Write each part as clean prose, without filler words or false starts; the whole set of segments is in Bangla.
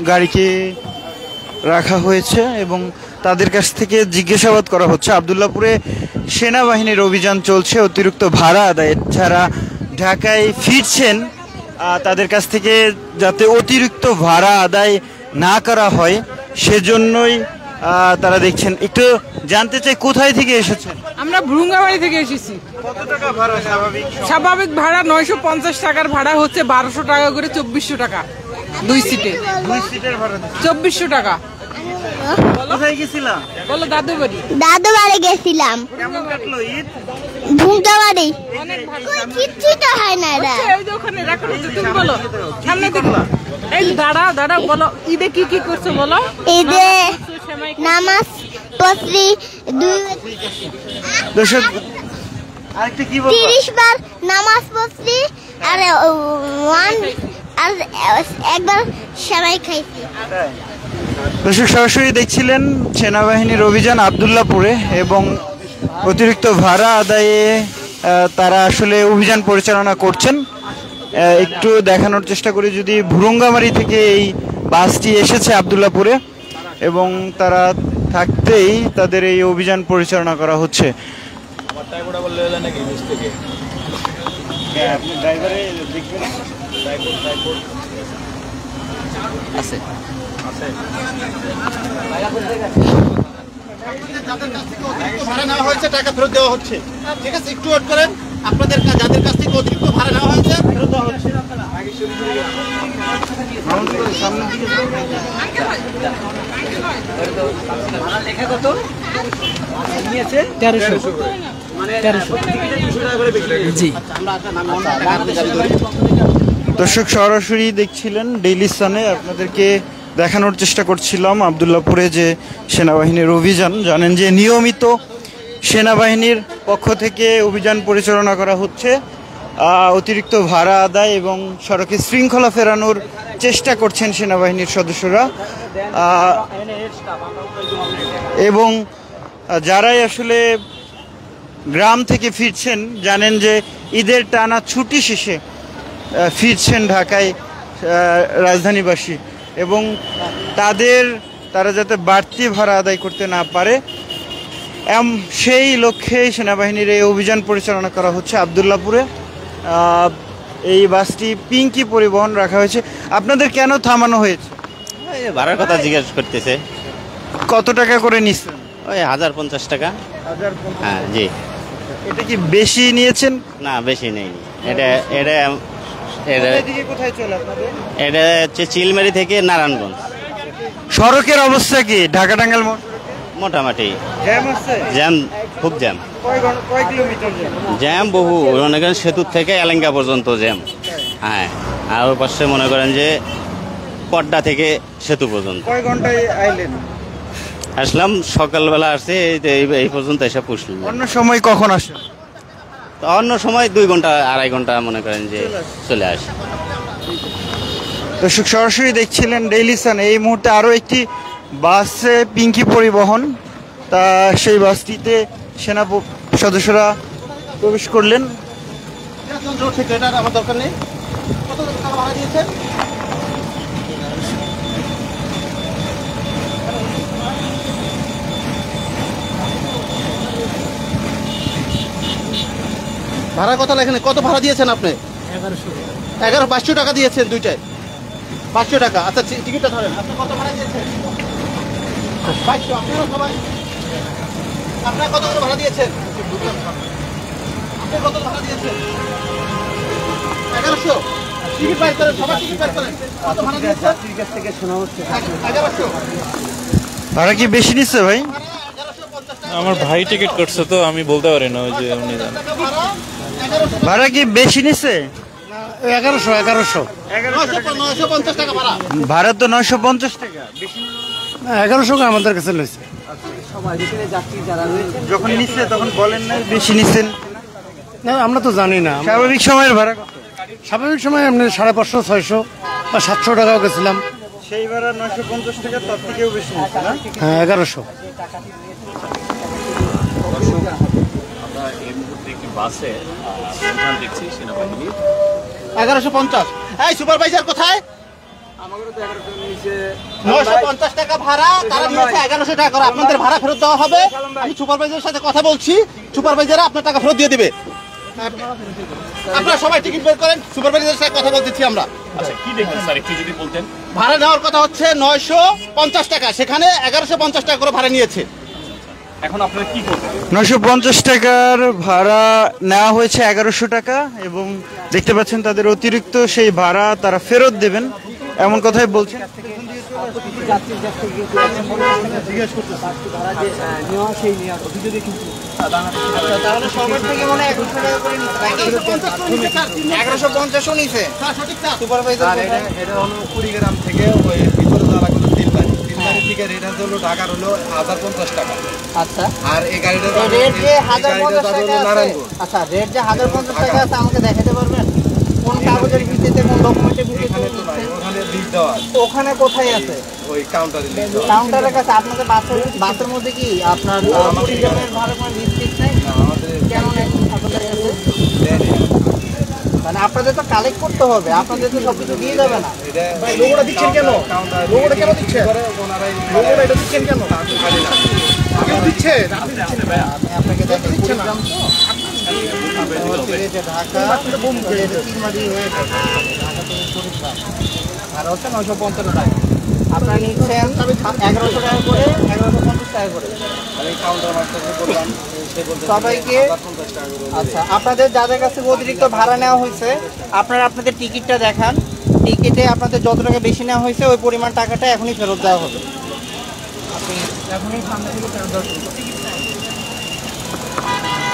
গাড়িকে রাখা হয়েছে এবং তাদের কাছ থেকে জিজ্ঞাসাবাদ করা হচ্ছে। আবদুল্লাপুরে সেনাবাহিনীর অভিযান চলছে অতিরিক্ত ভাড়া আদায় ছাড়া ঢাকায় ফিরছেন তাদের কাছ থেকে যাতে অতিরিক্ত ভাড়া আদায় না করা হয় সেজন্যই তারা দেখছেন। একটু জানতে চাই কোথায় থেকে এসেছেন? আমরা ভ্রুঙ্গাবাড়ি থেকে এসেছি। কত টাকা ভাড়া স্বাভাবিক? স্বাভাবিক ভাড়া 950 টাকার ভাড়া হচ্ছে 1200 টাকা করে 2400 টাকা 2 সিটে। 2 সিটের ভাড়া 2400 টাকা। কোথায় গেছিলাম? বলো দাদু বাড়ি। দাদু বাড়ি গেছিলাম। কেমন কাটলো ঈদ? ভুঙ্গাবাড়ি। অনেক ভালো। কিচ্ছুই তো হয় না রে। এই যে ওখানে রাখো তুমি বলো। সামনে দিকে। এই দাঁড়াও বলো ঈদে কি কি করছো বলো? ঈদে নামাজ পড়ছি দর্শক আরেকটা কি বলবো? 30 বার নামাজ পড়ছি আর একবার সেমাই খাইছি। দর্শক সরাসরি দেখছিলেন সেনাবাহিনীর অভিযান আবদুল্লাপুরে এবং অতিরিক্ত ভাড়া আদায়ে তারা আসলে অভিযান পরিচালনা করছেন। একটু দেখানোর চেষ্টা করি, যদি ভুরুঙ্গামারি থেকে এই বাসটি এসেছে আবদুল্লাপুরে এবং তারা থাকতেই তাদের এই অভিযান পরিচালনা করা হচ্ছে। ভাড়া নেওয়া হয়েছে টাকা ফেরত দেওয়া হচ্ছে। ঠিক আছে, একটু ওয়েট করেন। আপনাদের যাদের কাছ থেকে অতিরিক্ত ভাড়া নেওয়া হয়েছে ফেরত দেওয়া হচ্ছে। দর্শক সরাসরি দেখছিলেন ডেইলি সানে, আপনাদেরকে দেখানোর চেষ্টা করছিলাম আবদুল্লাপুরে যে সেনাবাহিনীর অভিযান। জানেন যে নিয়মিত সেনাবাহিনীর পক্ষ থেকে অভিযান পরিচালনা করা হচ্ছে। অতিরিক্ত ভাড়া আদায় এবং সড়কে শৃঙ্খলা ফেরানোর চেষ্টা করছেন সেনাবাহিনীর সদস্যরা এবং যারাই আসলে গ্রাম থেকে ফিরছেন জানেন যে ঈদের টানা ছুটি শেষে ফিরছেন ঢাকায় রাজধানীবাসী এবং তারা যাতে বাড়তি ভাড়া আদায় করতে না পারে সেই লক্ষ্যেই সেনাবাহিনীর এই অভিযান পরিচালনা করা হচ্ছে আবদুল্লাপুরে। এই বাসটি পিঙ্কি পরিবহন রাখা হয়েছে। আপনাদের কেন থামানো হয়েছে? ভাড়ার কথা জিজ্ঞেস করতেছে। কত টাকা করে নিচ্ছেন? ওই 1050 টাকা। হ্যাঁ জি। এটা কি বেশি নিয়েছেন? না বেশি নেই। এটা কোথায় চলে আপনাদের? এটা হচ্ছে চিলমারি থেকে নারায়ণগঞ্জ। সড়কের অবস্থা কি ঢাকা টাঙ্গাইল মোটামুটি জ্যাম আছে? জ্যাম, খুব জ্যাম। কয় কিলোমিটার জ্যাম? বহু, মনে করেন সেতু থেকে এলেঙ্গা পর্যন্ত জ্যাম। হ্যাঁ, আর ওর পাশে মনে করেন যে পড্ডা থেকে সেতু পর্যন্ত। কয় ঘন্টায় আইলেন? আসলাম সকালবেলা, আসছে এই পর্যন্ত এসে পুষলাম। অন্য সময় কখন আসেন? অন্য সময় 2 ঘন্টা 2.5 ঘন্টা মনে করেন যে চলে আসে। দর্শক সরাসরি দেখছিলেন ডেইলি সান। এই মুহূর্তে আরও একটি বাসে পিঙ্কি পরিবহন, তা সেই বাসটিতে সেনা সদস্যরা প্রবেশ করলেন। আমার দরকার নেই। কত টাকা ভাড়া দিয়েছেন? ভাড়া কত লেখেন? কত ভাড়া দিয়েছেন আপনি? 1100 টাকা দিয়েছেন দুইটায়। 500 টাকা। আচ্ছা টিকিটটা ধরেন। আপনি কত ভাড়া দিয়েছেন? 500। আপনারা সবাই আপনারা কত করে ভাড়া দিয়েছেন? আপনি কত ভাড়া দিয়েছেন? 1100। টিকিট বাইর করেন, সবাই টিকিট বাইর করেন। কত ভাড়া দিয়েছেন? টিকিট থেকে শোনা হচ্ছে 1100। ভাড়া কি বেশি নিচ্ছে ভাই? আমার ভাই টিকিট করছে তো আমি বলতে পারি না, ওই যে উনি জানেন। ভাড়া কি বেশি নিচ্ছে? 1100 950 টাকা ভাড়া। ভাড়া তো 950 টাকা। 1100 আমাদের কাছে লইছে। যখন নিচ্ছে তখন বলেন না বেশি নিচ্ছেন? না আমরা তো জানি না। স্বাভাবিক সময়ের ভাড়া কত? স্বাভাবিক সময় আপনি 550 600 বা 700 টাকাও গেছিলাম। সেই ভাড়া 950 টাকা, তার থেকেও বেশি নিচ্ছে না? হ্যাঁ 1100। আমরা এই মুহূর্তে একটি বাসে দেখছি সেনাবাহিনী 1150। এই সুপারভাইজার কোথায়? 950 টাকা ভাড়া, তারা নিয়েছে 1100 টাকা করে। আপনাদের ভাড়া ফেরত দেওয়া হবে। আমি সুপারভাইজারের সাথে কথা বলছি, সুপারভাইজার আপনার টাকা ফেরত দিয়ে দিবে। আপনারা সবাই টিকিট বের করেন, সুপারভাইজারের সাথে কথা বলতেছি আমরা। আচ্ছা কি দেখছেন স্যার একটু যদি বলতেন। ভাড়া নেওয়ার কথা হচ্ছে 950 টাকা, সেখানে 1150 টাকা করে ভাড়া নিয়েছে। এখন আপনারা কি করবেন? 950 টাকার ভাড়া নেওয়া হয়েছে 1100 টাকা এবং দেখতে পাচ্ছেন তাদের অতিরিক্ত সেই ভাড়া তারা ফেরত দেবেন এমন কথাই বলছেন। তাহলে সবার থেকে মনে হয় 1100 টাকা করে নিতে 1150 নিছে সুপারভাইজার। এটা হলো কুড়িগ্রাম থেকে ওই ভিতরে যাওয়া লাগলো তিনবাড়ি থেকে রেট হলো ঢাকার হলো 1050 টাকা। আচ্ছা, আর এই গাড়িটা রেট যে 1050 টাকা আছে, নারায়ণগঞ্জ। আচ্ছা রেট যে 1050 টাকা আছে আমাকে দেখাতে পারবেন কোন কাগজের ভিত্তিতে, কোন ডকুমেন্টের ভিত্তিতে? ওখানে লিখ দেওয়া আছে, ওখানে কোথায় আছে? ওই কাউন্টারে লিখ দেওয়া কাউন্টারের কাছে। আপনাদের বাসের মধ্যে কি আপনার কুড়িগ্রামের ভাড়া কোনো রিস্ট্রিক্ট নাই? আমাদের কেন নেই আপনাদের কাছে? দেয়নি। মানে আপনাদের তো কালেক্ট করতে হবে, আপনাদের তো সবকিছু দিয়ে যাবে না। এটা লোগোটা দিচ্ছেন কেন? লোগোটা কেন দিচ্ছেন? ওনারাই লোগোটা এটা দিচ্ছেন কেন? খালি না কেউ দিচ্ছে? আপনি আপনাকে দেখেন কুড়িগ্রাম তো হচ্ছে যে ঢাকা তিনমারি হয়ে ঢাকা থেকে কুড়িগ্রাম আর হচ্ছে 955 টাকা। আপনারা নিচ্ছেন 1100 টাকা করে, 1150 টাকা করে। আমি কাউন্টার মাস্টারকে বললাম, সে বলতে সবাইকে 50 টাকা করে। আচ্ছা, আপনাদের যাদের কাছে অতিরিক্ত ভাড়া নেওয়া হয়েছে আপনারা আপনাদের টিকিটটা দেখান। টিকিটে আপনাদের যত টাকা বেশি নেওয়া হয়েছে ওই পরিমাণ টাকাটা এখনই ফেরত দেওয়া হবে। আপনি এখনই সামনে থেকে ফেরত দেওয়া শুরু করুন।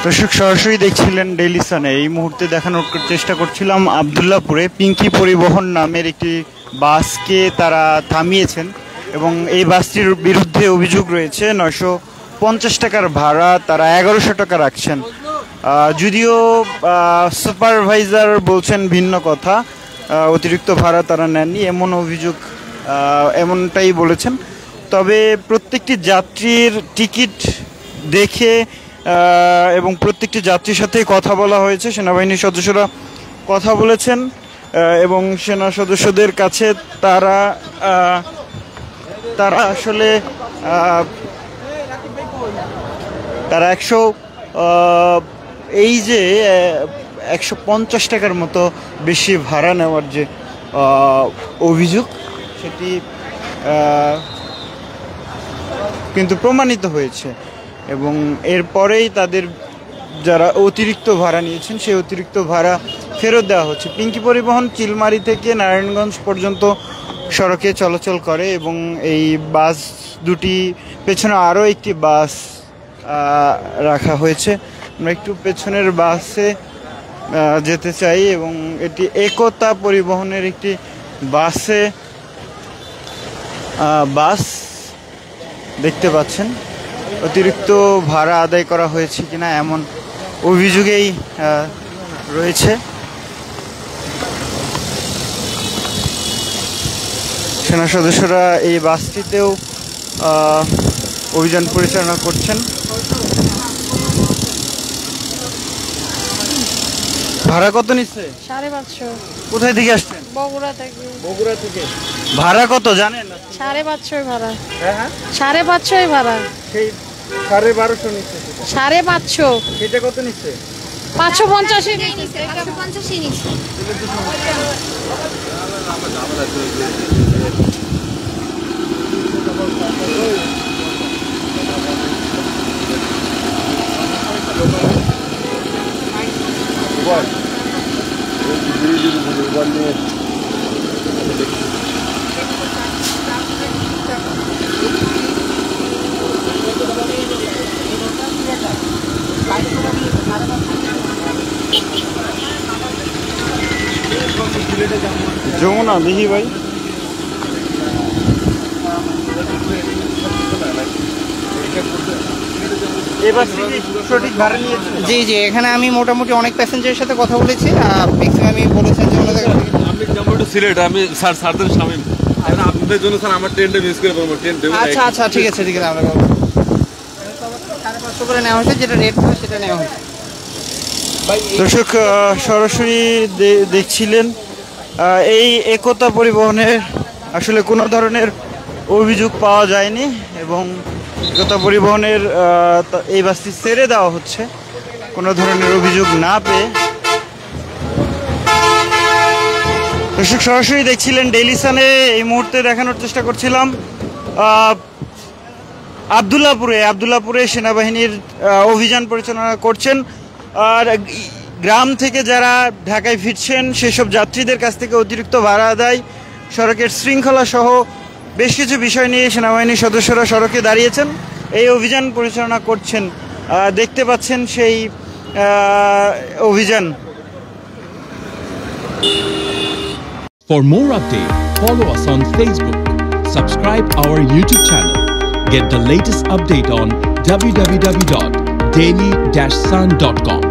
দর্শক সরাসরি দেখছিলেন ডেইলি সানে। এই মুহূর্তে দেখানোর চেষ্টা করছিলাম আবদুল্লাপুরে পিঙ্কি পরিবহন নামের একটি বাসকে তারা থামিয়েছেন এবং এই বাসটির বিরুদ্ধে অভিযোগ রয়েছে 950 টাকার ভাড়া তারা 1100 টাকা রাখছেন। যদিও সুপারভাইজার বলছেন ভিন্ন কথা, অতিরিক্ত ভাড়া তারা নেননি এমন অভিযোগ, এমনটাই বলেছেন। তবে প্রত্যেকটি যাত্রীর টিকিট দেখে এবং প্রত্যেকটি যাত্রীর সাথে কথা বলা হয়েছে। সেনাবাহিনীর সদস্যরা কথা বলেছেন এবং সেনা সদস্যদের কাছে তারা আসলে তারা 150 টাকার মতো বেশি ভাড়া নেওয়ার যে অভিযোগ সেটি কিন্তু প্রমাণিত হয়েছে এবং এরপরেই তাদের যারা অতিরিক্ত ভাড়া নিয়েছেন সেই অতিরিক্ত ভাড়া ফেরত দেওয়া হচ্ছে। পিঙ্কি পরিবহন চিলমারি থেকে নারায়ণগঞ্জ পর্যন্ত সড়কে চলাচল করে এবং এই বাস দুটি পেছনে আরও একটি বাস রাখা হয়েছে। আমরা একটু পেছনের বাসে যেতে চাই এবং এটি একতা পরিবহনের একটি বাস দেখতে পাচ্ছেন। অতিরিক্ত ভাড়া আদায় করা হয়েছে কিনা এমন অভিযোগেই রয়েছে। সেনা সদস্যরা এই বাসটিতেও অভিযান পরিচালনা করছেন। ভাড়া কত নিচ্ছে? 550। কোথায় থেকে আসছেন? বগুড়া থেকে। বগুড়া থেকে। ভাড়া কত জানেন? 550 ভাড়া। হ্যাঁ 550 ভাড়া। সেই 1250 নিচ্ছে। 550। সেটা কত নিচ্ছে? 550 নিছে 550 নিছে। যমুনা দেখি ভাই। সঠিক ভাড়া নিয়েছে? জি জি, এখানে আমি মোটামুটি অনেক প্যাসেঞ্জারের সাথে কথা বলেছি। ম্যাক্সিমামই বলেছেন যে ওনাদের আমি যাবো একটু সিলেট, আমি স্যারদের শামিম আপনাদের জন্য স্যার আমার ট্রেনটা মিস করে পারবো। ট্রেন দেবো। আচ্ছা আচ্ছা, ঠিক আছে ঠিক আছে, আমরা 550 করে নেওয়া হয়েছে, যেটা রেট করে সেটা নেওয়া হয়েছে। দর্শক সরাসরি দেখছিলেন এই একতা পরিবহনের আসলে কোনো ধরনের অভিযোগ পাওয়া যায়নি এবং কলকাতা পরিবহনের এই বাসটি ছেড়ে দেওয়া হচ্ছে কোনো ধরনের অভিযোগ না পেয়ে। দর্শক সরাসরি দেখছিলেন ডেইলি সানে, এই মুহূর্তে দেখানোর চেষ্টা করছিলাম আবদুল্লাপুরে সেনাবাহিনীর অভিযান পরিচালনা করছেন। আর গ্রাম থেকে যারা ঢাকায় ফিরছেন সেসব যাত্রীদের কাছ থেকে অতিরিক্ত ভাড়া আদায়, সড়কের শৃঙ্খলা সহ বেশ কিছু বিষয় নিয়ে সেনাবাহিনীর সদস্যরা সড়কে দাঁড়িয়েছেন, এই অভিযান পরিচালনা করছেন। দেখতে পাচ্ছেন সেই অভিযান। For more updates, follow us on Facebook, subscribe our YouTube channel, get the latest update on www.daily-sun.com.